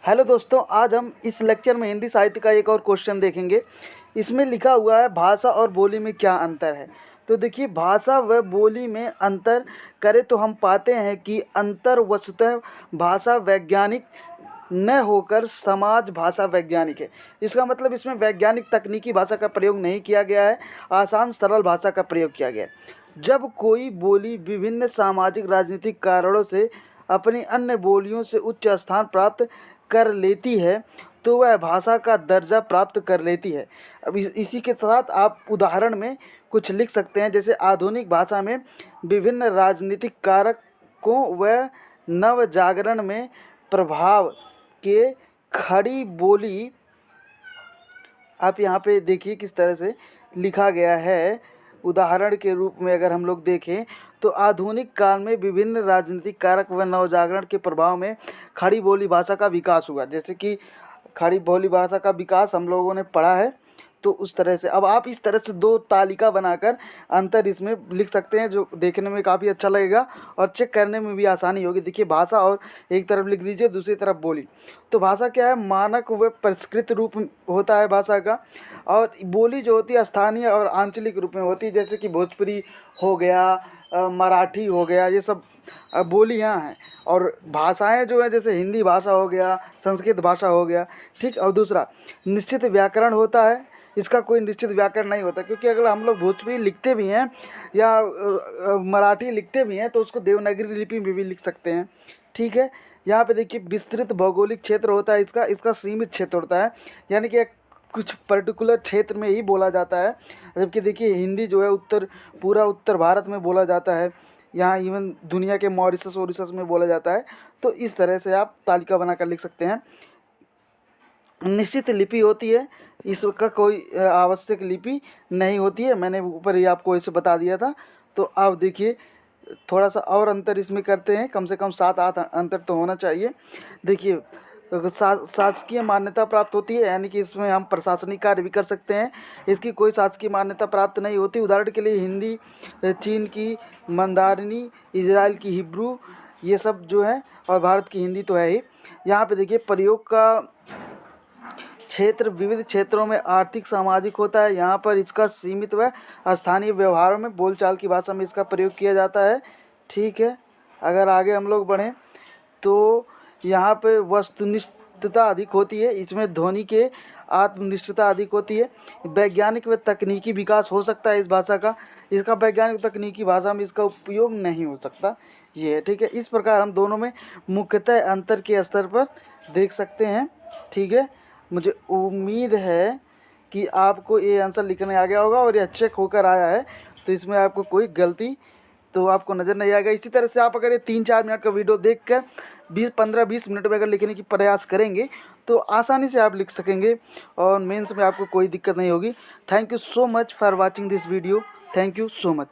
Hello दोस्तों, आज हम इस लेक्चर में हिंदी साहित्य का एक और क्वेश्चन देखेंगे। इसमें लिखा हुआ है भाषा और बोली में क्या अंतर है। तो देखिए, भाषा व बोली में अंतर करें तो हम पाते हैं कि अंतर वस्तुतः भाषा वैज्ञानिक न होकर समाज भाषा वैज्ञानिक है। इसका मतलब इसमें वैज्ञानिक तकनीकी भाषा का प्रयोग नहीं किया गया है, आसान सरल भाषा का प्रयोग किया गया है। जब कोई बोली विभिन्न सामाजिक राजनीतिक कारणों से अपनी अन्य बोलियों से उच्च स्थान प्राप्त कर लेती है तो वह भाषा का दर्जा प्राप्त कर लेती है। अब इसी के साथ आप उदाहरण में कुछ लिख सकते हैं, जैसे आधुनिक भाषा में विभिन्न राजनीतिक कारकों व नव जागरण में प्रभाव के खड़ी बोली। आप यहाँ पे देखिए किस तरह से लिखा गया है। उदाहरण के रूप में अगर हम लोग देखें तो आधुनिक काल में विभिन्न राजनीतिक कारक व नवजागरण के प्रभाव में खड़ी बोली भाषा का विकास हुआ। जैसे कि खड़ी बोली भाषा का विकास हम लोगों ने पढ़ा है, तो उस तरह से अब आप इस तरह से दो तालिका बनाकर अंतर इसमें लिख सकते हैं, जो देखने में काफ़ी अच्छा लगेगा और चेक करने में भी आसानी होगी। देखिए, भाषा और एक तरफ लिख दीजिए, दूसरी तरफ बोली। तो भाषा क्या है? मानक व परिष्कृत रूप होता है भाषा का, और बोली जो होती है स्थानीय और आंचलिक रूप में होती है। जैसे कि भोजपुरी हो गया, मराठी हो गया, ये सब बोलियाँ हैं। और भाषाएं जो है, जैसे हिंदी भाषा हो गया, संस्कृत भाषा हो गया, ठीक। और दूसरा निश्चित व्याकरण होता है, इसका कोई निश्चित व्याकरण नहीं होता, क्योंकि अगर हम लोग भोजपुरी लिखते भी हैं या मराठी लिखते भी हैं तो उसको देवनागरी लिपि में भी लिख सकते हैं, ठीक है। यहाँ पे देखिए, विस्तृत भौगोलिक क्षेत्र होता है इसका सीमित क्षेत्र होता है, यानी कि कुछ पर्टिकुलर क्षेत्र में ही बोला जाता है। जबकि देखिए, हिंदी जो है पूरा उत्तर भारत में बोला जाता है, यहाँ इवन दुनिया के मॉरिशस वॉरिशस में बोला जाता है। तो इस तरह से आप तालिका बनाकर लिख सकते हैं। निश्चित लिपि होती है, इसका कोई आवश्यक लिपि नहीं होती है। मैंने ऊपर ही आपको इसे बता दिया था। तो आप देखिए, थोड़ा सा और अंतर इसमें करते हैं, कम से कम 7-8 अंतर तो होना चाहिए। देखिए, शासकीय मान्यता प्राप्त होती है, यानी कि इसमें हम प्रशासनिक कार्य भी कर सकते हैं। इसकी कोई शासकीय मान्यता प्राप्त नहीं होती। उदाहरण के लिए हिंदी चीन की मंदारिनी, इजराइल की हिब्रू, ये सब जो है, और भारत की हिंदी तो है ही। यहाँ पे देखिए, प्रयोग का क्षेत्र विविध क्षेत्रों में आर्थिक सामाजिक होता है। यहाँ पर इसका सीमित व स्थानीय व्यवहारों में बोलचाल की भाषा में इसका प्रयोग किया जाता है, ठीक है। अगर आगे हम लोग बढ़ें तो यहाँ पे वस्तुनिष्ठता अधिक होती है, इसमें ध्वनि के आत्मनिष्ठता अधिक होती है। वैज्ञानिक व तकनीकी विकास हो सकता है इस भाषा का, इसका वैज्ञानिक तकनीकी भाषा में इसका उपयोग नहीं हो सकता, ये है, ठीक है। इस प्रकार हम दोनों में मुख्यतः अंतर के स्तर पर देख सकते हैं, ठीक है। मुझे उम्मीद है कि आपको ये आंसर लिखने आ गया होगा और ये चेक होकर आया है, तो इसमें आपको कोई गलती तो आपको नज़र नहीं आएगा। इसी तरह से आप अगर ये 3-4 मिनट का वीडियो देखकर 15-20 मिनट में अगर लिखने की प्रयास करेंगे तो आसानी से आप लिख सकेंगे और मेंस में आपको कोई दिक्कत नहीं होगी। Thank you so much for watching this video. Thank you so much.